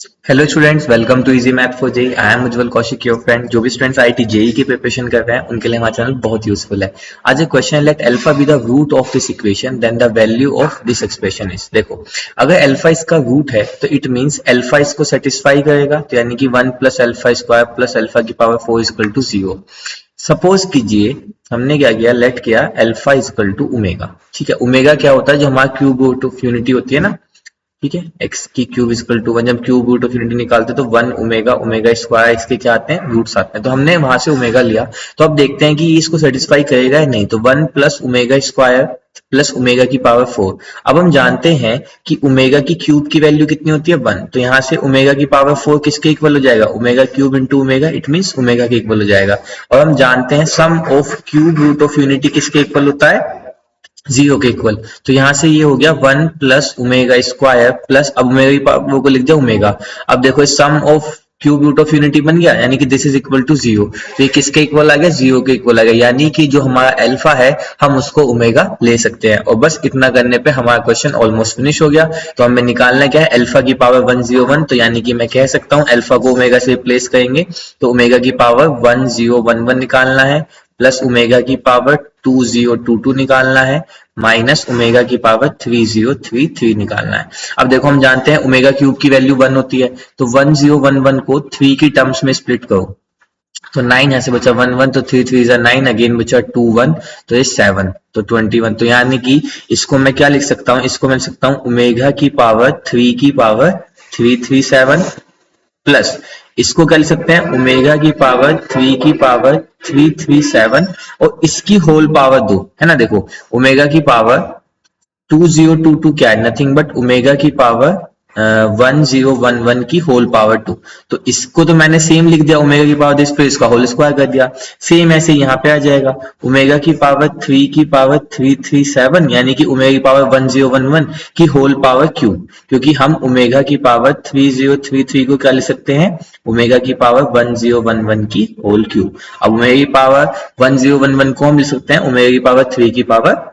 Hello students, welcome to easy math for JEE. I am Ujjwal Kaushik, your friend. जो भी students IIT JEE की preparation कर रहे हैं उनके लिए हमारा चैनल बहुत यूजफुल है। आज एक क्वेश्चन है, let alpha be the root of this equation then the value of this expression is. देखो, अगर अल्फा इसका रूट है तो इट मींस अल्फा इसको सेटिस्फाई करेगा, तो यानी कि 1 plus alpha square plus alpha की पावर 4 इक्वल टू 0। सपोज कीजिए हमने क्या किया, लेट किया अल्फा इक्वल टू ओमेगा। ठीक है, ओमेगा क्या होता है, जो हमारा क्यूब रूट ऑफ यूनिटी होती है ना। ठीक है, एक्स की क्यूब इक्वल टू 1, जब क्यूब रूट ऑफ यूनिटी निकालते हैं तो 1 ओमेगा, ओमेगा स्क्वायर, इसके क्या आते हैं, रूट्स आते हैं। तो हमने वहां से ओमेगा लिया, तो अब देखते हैं कि इसको सेटिस्फाई करेगा या नहीं। तो 1 plus omega square plus omega की पावर 4। अब हम जानते हैं कि ओमेगा की क्यूब की वैल्यू कितनी होती है, 1। तो यहाँ से ओमेगा की पावर 4 किसके इक्वल हो जाएगा, omega cube into omega, it means omega के इक्वल हो जाएगा। और हम जानते हैं sum of cube root of unity किसके इक्वल होता है, 0 के इक्वल। तो यहां से ये हो गया 1 प्लस ओमेगा स्क्वायर प्लस, अब ओमेगा की पावर को लिख दिया ओमेगा। अब देखो sum of cube root of unity बन गया, यानी कि दिस इज इक्वल टू 0। तो ये किसके इक्वल आ गया, 0 के इक्वल आ गया, यानी कि जो हमारा अल्फा है हम उसको ओमेगा ले सकते हैं। और बस इतना करने पे हमारा क्वेश्चन ऑलमोस्ट फिनिश हो गया। तो हमें निकालना क्या है, अल्फा की पावर 101। तो यानी कि मैं कह सकता हूँ अल्फा को ओमेगा से रिप्लेस करेंगे तो ओमेगा की पावर 1011 निकालना है, प्लस ओमेगा की पावर 2022 निकालना है, माइनस ओमेगा की पावर 3033 निकालना है। अब देखो हम जानते हैं ओमेगा क्यूब की वैल्यू 1 होती है, तो 1011 को 3 की टर्म्स में स्प्लिट करो तो 9 यहाँ से बचा 1 1, तो 3 3 जा 9, अगेन बचा 2 1, तो ये 7, तो 21। तो यानी कि इसको मैं क्या लिख सकता हूँ, इसको मैं लिख सकता हूँ ओमेगा की पावर 3 की पावर 337 प्लस इसको कर सकते हैं ओमेगा की पावर 3 की पावर 337 और इसकी होल पावर 2 है ना। देखो ओमेगा की पावर 2022 क्या है, नथिंग बट ओमेगा की पावर 1011 की होल पावर 2। तो इसको तो मैंने सेम लिख दिया ओमेगा की पावर दिस पे, इसका होल स्क्वायर कर दिया। सेम ऐसे यहाँ पे आ जाएगा ओमेगा की पावर 3 की पावर 337, यानी कि ओमेगा की पावर 1011 की होल पावर क्यूब, क्योंकि हम ओमेगा की पावर 3033 को क्या लिख सकते हैं, ओमेगा की पावर 1011 की होल क्यूब। अब ओमेगा की पावर 1011 को हम लिख सकते हैं ओमेगा की पावर 3 की पावर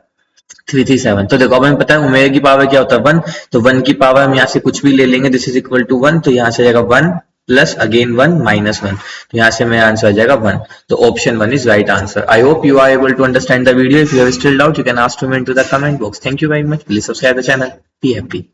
337। तो देखो अब हमें पता है ओमेगा की पावर क्या होता है, 1। तो 1 की पावर हम यहाँ से कुछ भी ले लेंगे, दिस इज इक्वल टू 1। तो यहाँ से जाएगा 1 प्लस अगेन 1 माइनस 1, तो यहाँ से मेरा आंसर आ जाएगा 1। तो option 1 is right answer. I hope you are able to understand the video. If you have still doubt you can ask to me into the comment box. Thank you very much. Please subscribe the channel. Be happy.